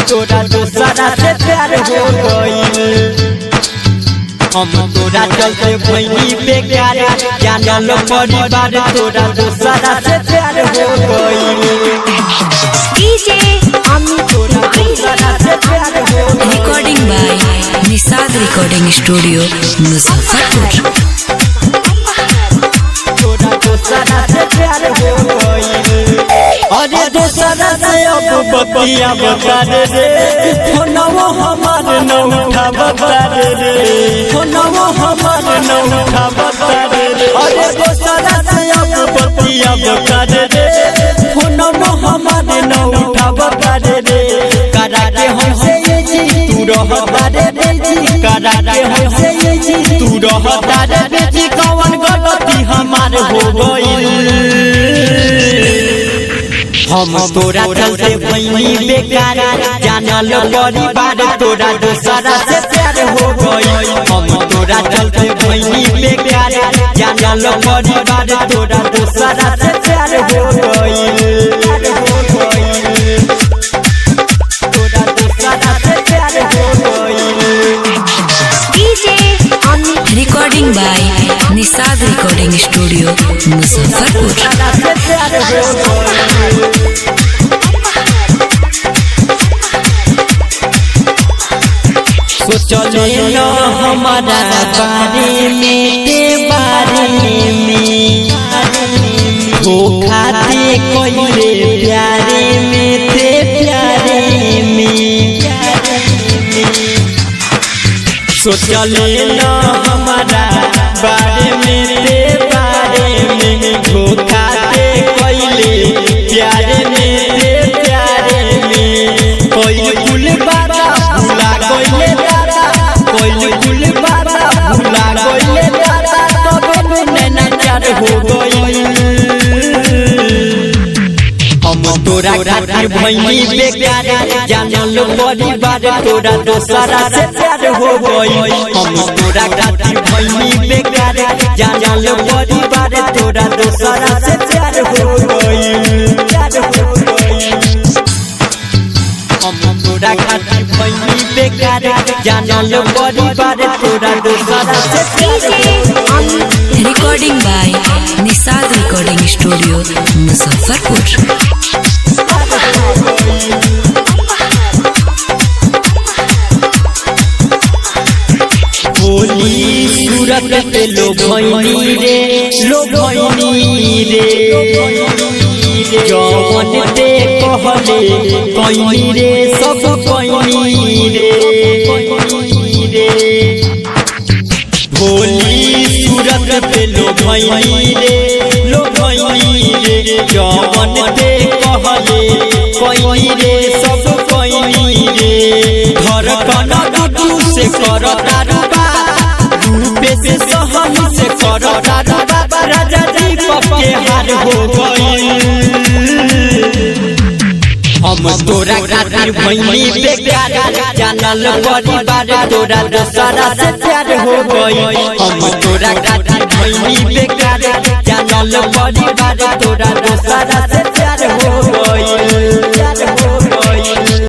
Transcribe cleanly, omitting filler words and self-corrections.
तोरा दूसरा से प्यार हो गई। हम तोरा चलते भइनी बेकार जानल परिवार तोरा दूसरा से प्यार हो गई। DJ Amit recording by Nishad recording studio Muzaffarpur. तोरा दूसरा से प्यार हो गई। अरे दूसरा से अब बतिया बता रे फोनवो हमार न उठा बता रे फोनवो हमार न उठा बता रे। अरे दूसरा से अब बतिया बता रे फोनवो हमार न उठा बता रे। करा के हमसे ये जी तू रहता रे जी करा के हमसे ये जी तू रहता रे जी कौन गलती हमार हो गई। हम तोरा चलते भइनी बेकार जानल परिवार तोरा दूसरा से प्यार हो गई। हम तोरा चलते भइनी बेकार जानल परिवार तोरा दूसरा से प्यार हो गई। तोरा दूसरा से प्यार हो गई। DJ Amit recording by Nishad recording studio Muzaffarpur. सोचले न हमारा बारे में के बारे में धोखा दे कोइले प्यारे में ते प्यारे में। सोचले न हमारा बारे में ते बारे में धोखा दे कोइले प्यारे में ते प्यारे में। कोई कुल बारा भुला कोइले कोई कुल बारा भुला कोइले तबे नैना चार हो गई। हम तोरा खातिर भइनी बेकार जानल परिवार तोरा दूसरा से प्यार हो गई। हम तोरा खातिर भइनी बेकार जानल परिवार तोरा दूसरा से प्यार हो गई। हम तोरा खातिर भइनी बेकार जानल परिवार तोरा दूसरा से recording by Nishad recording studio Muzaffarpur. होली सूरत पे लो भइनी रे जवन ते कहले कइनी रे सब कइनी रे। होली सूरत पे लो भइनी रे जवन ते कहले कइनी रे सब कइनी रे। धड़कन दूर से करता रूपे से सहन से करता राजा जी पके हार हो गई। हम तोरा खातिर भइनी बेकार जानल परिवार तोरा दूसरा से प्यार हो गई। हम तोरा खातिर भइनी बेकार जानल परिवार तोरा दूसरा से